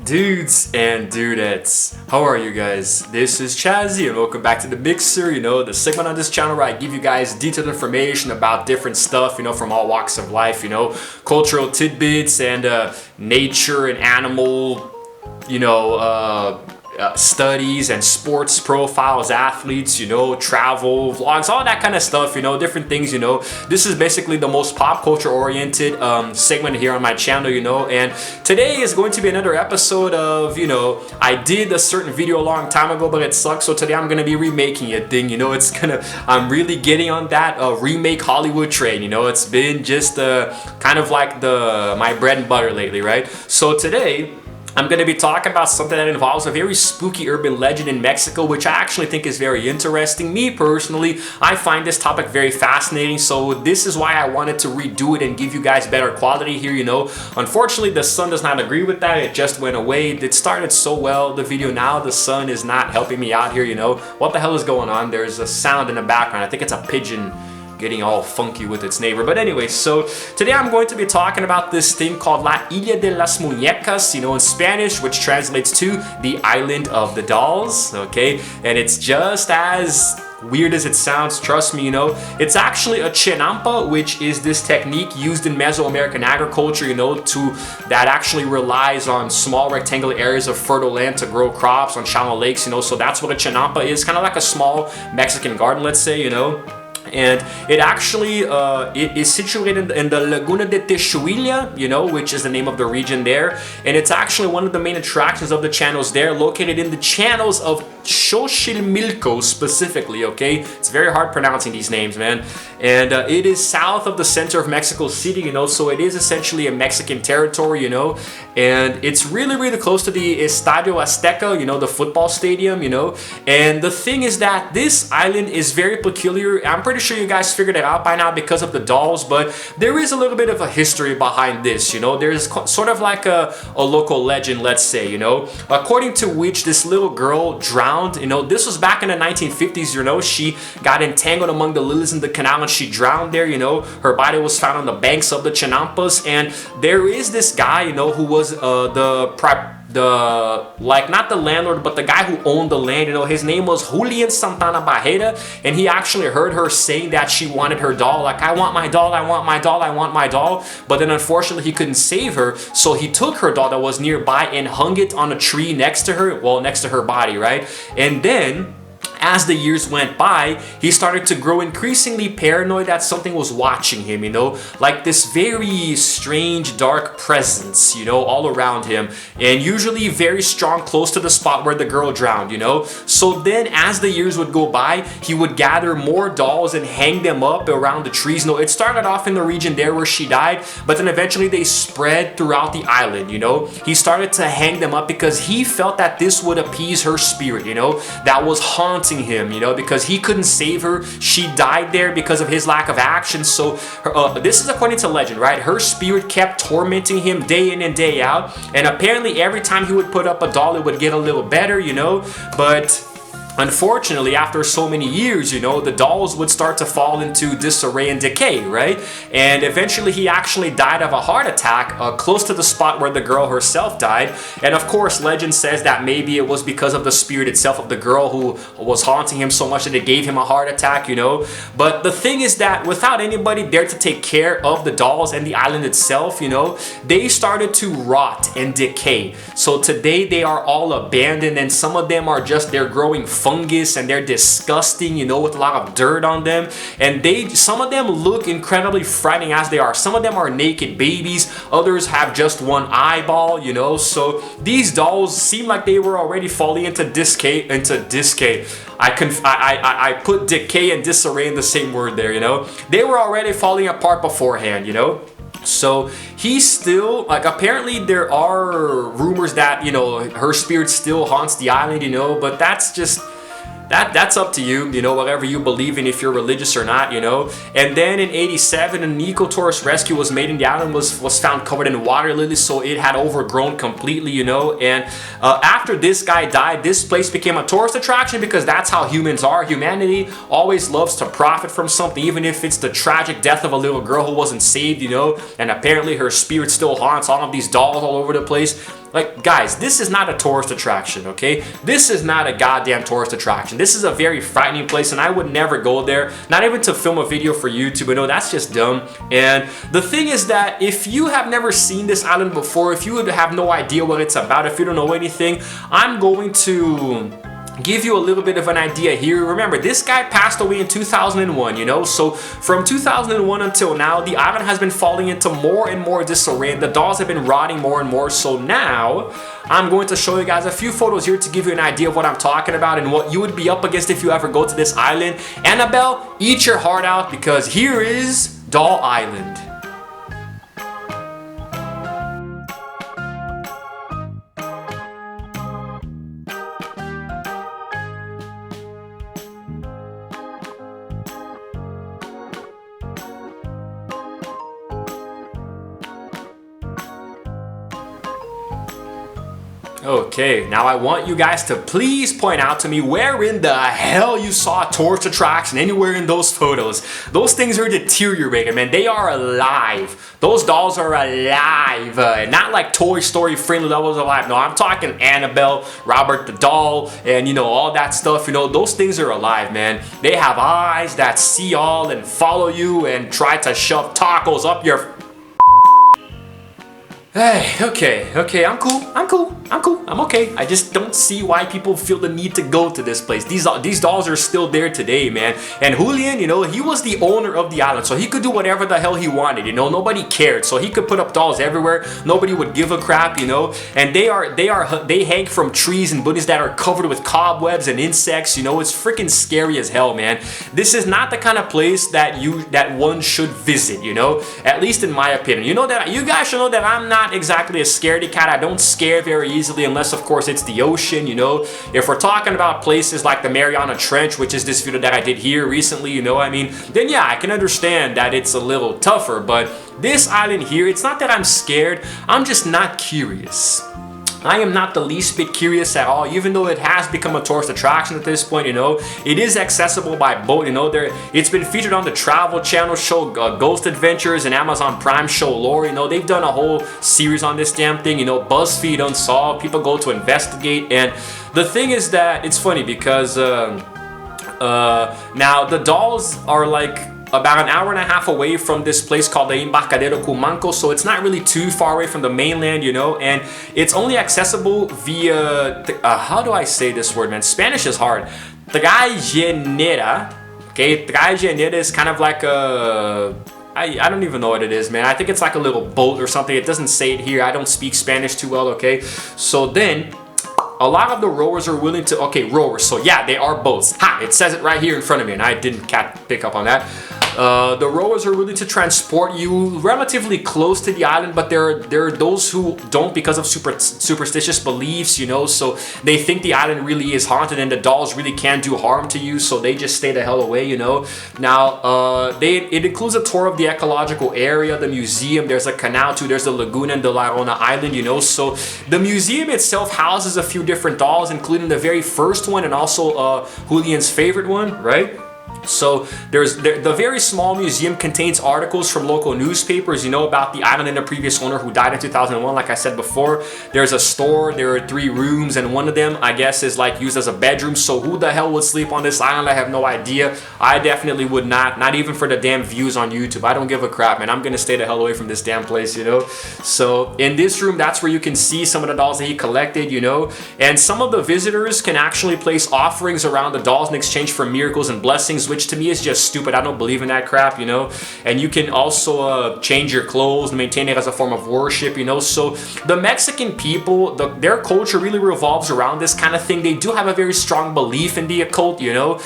Dudes and dudettes, how are you guys? This is Chazzy and welcome back to the Mixer, the segment on this channel where I give you guys detailed information about different stuff, from all walks of life, cultural tidbits and nature and animal, studies and sports profiles, athletes, travel, vlogs, all that kind of stuff, different things, This is basically the most pop culture oriented segment here on my channel, and today is going to be another episode of, I did a certain video a long time ago, but it sucks, so today I'm going to be remaking a thing, I'm really getting on that remake Hollywood train, it's been just kind of like my bread and butter lately, right? So today, I'm going to be talking about something that involves a very spooky urban legend in Mexico, which I actually think is very interesting. Me personally, I find this topic very fascinating, so this is why I wanted to redo it and give you guys better quality here, Unfortunately, the sun does not agree with that. It just went away. It started so well, the video. Now the sun is not helping me out here, What the hell is going on? There's a sound in the background. I think it's a pigeon getting all funky with its neighbor. But anyway, so today I'm going to be talking about this thing called La Isla de las Muñecas, in Spanish, which translates to the Island of the Dolls, okay? And it's just as weird as it sounds, trust me, It's actually a chinampa, which is this technique used in Mesoamerican agriculture, that actually relies on small rectangular areas of fertile land to grow crops on shallow lakes, So that's what a chinampa is, kind of like a small Mexican garden, let's say, And it actually it is situated in the Laguna de Texuilla, which is the name of the region there. And it's actually one of the main attractions of the channels there, located in the channels of Xochimilco specifically, okay? It's very hard pronouncing these names, man. And it is south of the center of Mexico City, so it is essentially a Mexican territory, And it's really, really close to the Estadio Azteca, the football stadium, And the thing is that this island is very peculiar. I'm pretty sure you guys figured it out by now because of the dolls, but there is a little bit of a history behind this, There's sort of like a local legend, let's say, according to which this little girl drowned, this was back in the 1950s, She got entangled among the lilies in the canal and she drowned there, Her body was found on the banks of the Chinampas, and there is this guy, who was not the landlord, but the guy who owned the land, his name was Julian Santana Barrera, and he actually heard her saying that she wanted her doll, like, I want my doll, I want my doll, I want my doll, but then unfortunately he couldn't save her, so he took her doll that was nearby and hung it on a tree next to her body, right? And then as the years went by, he started to grow increasingly paranoid that something was watching him, like this very strange dark presence, all around him, and usually very strong close to the spot where the girl drowned, So then as the years would go by, he would gather more dolls and hang them up around the trees. It started off in the region there where she died, but then eventually they spread throughout the island, He started to hang them up because he felt that this would appease her spirit, that was haunting him, because he couldn't save her. She died there because of his lack of action. So this is according to legend, right? Her spirit kept tormenting him day in and day out, and apparently every time he would put up a doll, it would get a little better, but unfortunately, after so many years, the dolls would start to fall into disarray and decay, right? And eventually he actually died of a heart attack close to the spot where the girl herself died. And of course, legend says that maybe it was because of the spirit itself of the girl who was haunting him so much that it gave him a heart attack, But the thing is that without anybody there to take care of the dolls and the island itself, they started to rot and decay. So today they are all abandoned, and some of them are they're growing fungus and they're disgusting, with a lot of dirt on them, and some of them look incredibly frightening as they are. Some of them are naked babies, others have just one eyeball, So these dolls seem like they were already falling into decay. I put decay and disarray in the same word there, They were already falling apart beforehand, So he still, apparently there are rumors that, her spirit still haunts the island, but that's just That's up to you, whatever you believe in, if you're religious or not, And then in 87, an eco-tourist rescue was made in the island, was found covered in water lilies, so it had overgrown completely, And after this guy died, this place became a tourist attraction because that's how humans are. Humanity always loves to profit from something, even if it's the tragic death of a little girl who wasn't saved, And apparently her spirit still haunts all of these dolls all over the place. Like, guys, this is not a tourist attraction, okay? This is not a goddamn tourist attraction. This is a very frightening place, and I would never go there, not even to film a video for YouTube. You know, that's just dumb. And the thing is that if you have never seen this island before, if you would have no idea what it's about, if you don't know anything, I'm going to give you a little bit of an idea here. Remember, this guy passed away in 2001, you know, so from 2001 until now, the island has been falling into more and more disarray, and the dolls have been rotting more and more. So now I'm going to show you guys a few photos here to give you an idea of what I'm talking about and what you would be up against if you ever go to this island. Annabelle, eat your heart out, because here is Doll Island. Okay, now I want you guys to please point out to me where in the hell you saw a tourist attraction anywhere in those photos. Those things are deteriorating, man. They are alive. Those dolls are alive. Not like Toy Story friendly levels of alive. No, I'm talking Annabelle, Robert the Doll, and you know, all that stuff. You know, those things are alive, man. They have eyes that see all and follow you and try to shove tacos up your... Hey, okay, I'm cool, I'm okay. I just don't see why people feel the need to go to this place. These dolls are still there today, man. And Julian, you know, he was the owner of the island, so he could do whatever the hell he wanted, you know. Nobody cared, so he could put up dolls everywhere. Nobody would give a crap, you know. And they hang from trees and buildings that are covered with cobwebs and insects, you know. It's freaking scary as hell, man. This is not the kind of place that one should visit, you know. At least in my opinion. You know that you guys should know that I'm not exactly a scaredy cat. I don't scare very easily, unless of course it's the ocean, you know. If we're talking about places like the Mariana Trench, which is this video that I did here recently, you know, I mean, then yeah, I can understand that it's a little tougher. But this island here, it's not that I'm scared, I'm just not curious. I am not the least bit curious at all, even though it has become a tourist attraction at this point, you know. It is accessible by boat, you know. It's been featured on the Travel Channel show Ghost Adventures and Amazon Prime show Lore, you know. They've done a whole series on this damn thing, you know. BuzzFeed Unsolved, people go to investigate. And the thing is that it's funny because now the dolls are like about an hour and a half away from this place called the Embarcadero Cumanco, so it's not really too far away from the mainland, you know, and it's only accessible via, how do I say this word, man? Spanish is hard. Traineira, okay? Traineira is kind of like a... I don't even know what it is, man. I think it's like a little boat or something. It doesn't say it here. I don't speak Spanish too well, okay? So then, a lot of the rowers are willing to... Okay, rowers. So yeah, they are boats. Ha! It says it right here in front of me, and I didn't pick up on that. The rowers are willing to transport you relatively close to the island, but there are those who don't because of superstitious beliefs, you know, so they think the island really is haunted and the dolls really can do harm to you, so they just stay the hell away, you know. Now, it includes a tour of the ecological area, the museum, there's a canal too, there's the Laguna and the La Rona Island, you know, so the museum itself houses a few different dolls, including the very first one and also Julian's favorite one, right? So the very small museum contains articles from local newspapers, you know, about the island and the previous owner who died in 2001, like I said before. There's a store, there are 3 rooms, and one of them, I guess, is like used as a bedroom. So who the hell would sleep on this island? I have no idea. I definitely would not even for the damn views on YouTube. I don't give a crap, man. I'm gonna stay the hell away from this damn place, you know. So in this room, that's where you can see some of the dolls that he collected, you know, and some of the visitors can actually place offerings around the dolls in exchange for miracles and blessings, which to me is just stupid. I don't believe in that crap, you know. And you can also change your clothes and maintain it as a form of worship, you know. So the Mexican people, their culture really revolves around this kind of thing. They do have a very strong belief in the occult, you know.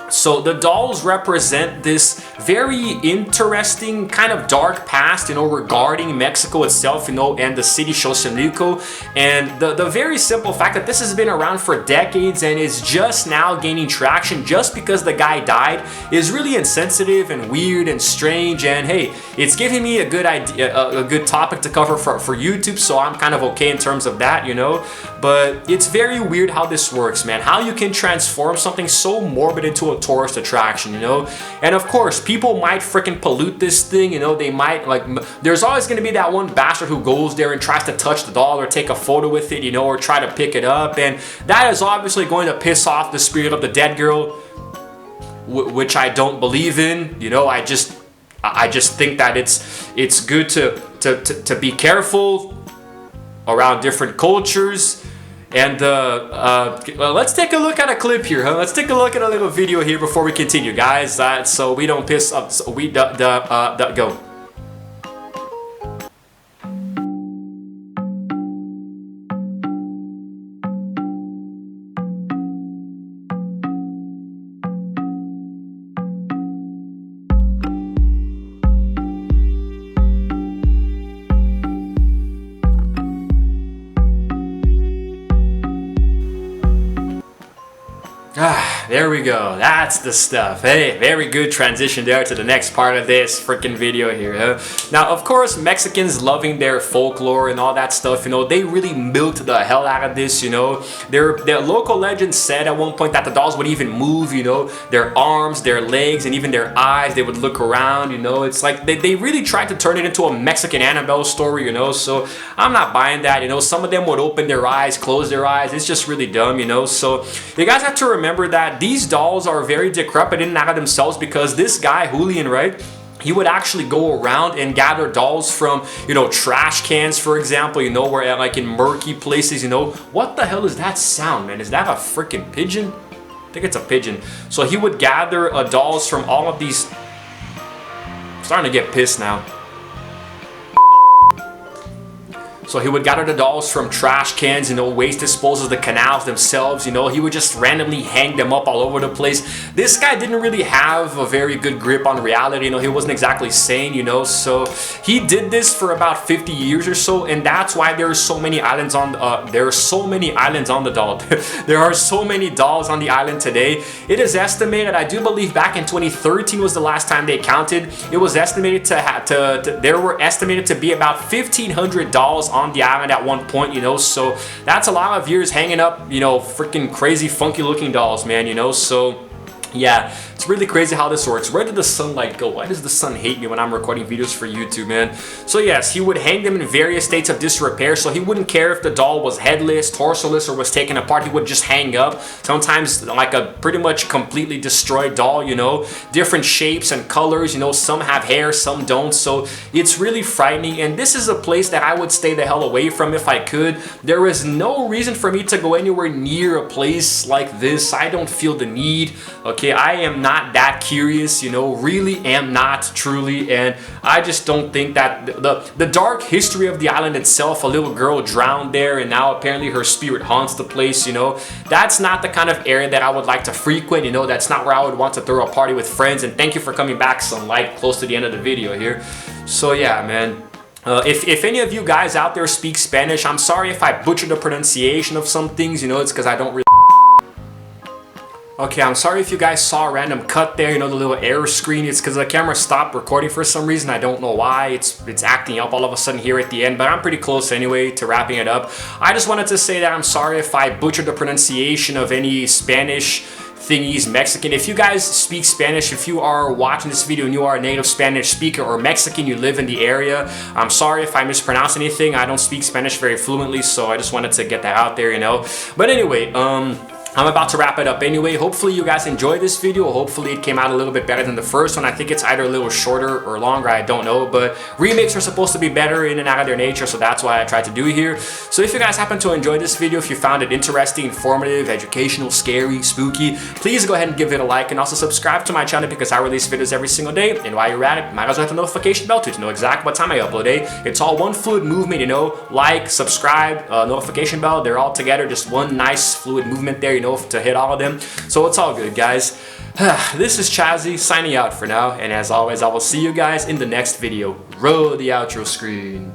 So the dolls represent this very interesting kind of dark past, you know, regarding Mexico itself, you know, and the city Xochimilco, and the very simple fact that this has been around for decades and is just now gaining traction just because the guy died is really insensitive and weird and strange. And hey, it's giving me a good idea, a good topic to cover for YouTube, so I'm kind of okay in terms of that, you know. But it's very weird how this works, man. How you can transform something so morbid into a tourist attraction, you know. And of course, people might freaking pollute this thing, you know, they might, like, there's always going to be that one bastard who goes there and tries to touch the doll or take a photo with it, you know, or try to pick it up, and that is obviously going to piss off the spirit of the dead girl, which I don't believe in, you know. I just think that it's good to be careful around different cultures. And let's take a look at a clip here, huh? Let's take a look at a little video here before we continue, guys. So we don't piss up. So we go. There we go. That's the stuff. Hey, very good transition there to the next part of this freaking video here, huh? Now, of course, Mexicans loving their folklore and all that stuff, you know, they really milked the hell out of this, you know. Their local legends said at one point that the dolls would even move, you know, their arms, their legs, and even their eyes. They would look around, you know. It's like they really tried to turn it into a Mexican Annabelle story, you know. So I'm not buying that, you know. Some of them would open their eyes, close their eyes. It's just really dumb, you know. So you guys have to remember that these dolls are very decrepit in and out of themselves, because this guy, Julian, right? He would actually go around and gather dolls from, you know, trash cans, for example, you know, where like in murky places, you know. What the hell is that sound, man? Is that a freaking pigeon? I think it's a pigeon. So he would gather dolls from all of these. I'm starting to get pissed now. So he would gather the dolls from trash cans, you know, waste disposals, the canals themselves, you know. He would just randomly hang them up all over the place. This guy didn't really have a very good grip on reality, you know. He wasn't exactly sane, you know. So he did this for about 50 years or so, and that's why there are so many islands on there are so many islands on the doll. There are so many dolls on the island today. It is estimated, I do believe back in 2013 was the last time they counted. It was estimated there were estimated to be about 1,500 dolls on the island at one point, you know. So that's a lot of years hanging up, you know, freaking crazy funky looking dolls, man, you know. So yeah, it's really crazy how this works. Where did the sunlight go? Why does the sun hate me when I'm recording videos for YouTube, man? So yes, he would hang them in various states of disrepair, so he wouldn't care if the doll was headless, torsoless, or was taken apart. He would just hang up. Sometimes like a pretty much completely destroyed doll, you know. Different shapes and colors, you know. Some have hair, some don't. So it's really frightening, and this is a place that I would stay the hell away from if I could. There is no reason for me to go anywhere near a place like this. I don't feel the need, okay? I am not that curious, you know, really am not, truly, and I just don't think that the dark history of the island itself, a little girl drowned there and now apparently her spirit haunts the place, you know, that's not the kind of area that I would like to frequent, you know. That's not where I would want to throw a party with friends. And thank you for coming back, Sunlight, close to the end of the video here. So yeah, man. If any of you guys out there speak Spanish, I'm sorry if I butchered the pronunciation of some things, you know. It's because I don't really. Okay, I'm sorry if you guys saw a random cut there, you know, the little error screen. It's because the camera stopped recording for some reason. I don't know why. It's acting up all of a sudden here at the end, but I'm pretty close anyway to wrapping it up. I just wanted to say that I'm sorry if I butchered the pronunciation of any Spanish thingies, Mexican. If you guys speak Spanish, if you are watching this video and you are a native Spanish speaker or Mexican, you live in the area, I'm sorry if I mispronounce anything. I don't speak Spanish very fluently, so I just wanted to get that out there, you know. But anyway, I'm about to wrap it up anyway. Hopefully you guys enjoyed this video. Hopefully it came out a little bit better than the first one. I think it's either a little shorter or longer, I don't know, but remakes are supposed to be better in and out of their nature, so that's why I tried to do here. So if you guys happen to enjoy this video, if you found it interesting, informative, educational, scary, spooky, please go ahead and give it a like, and also subscribe to my channel because I release videos every single day. And while you're at it, might as well hit the notification bell to know exactly what time I upload, eh? It's all one fluid movement, you know. Like, subscribe, notification bell, they're all together, just one nice fluid movement there, you know, to hit all of them. So it's all good, guys. This is Chazzy signing out for now, and as always, I will see you guys in the next video. Roll the outro screen.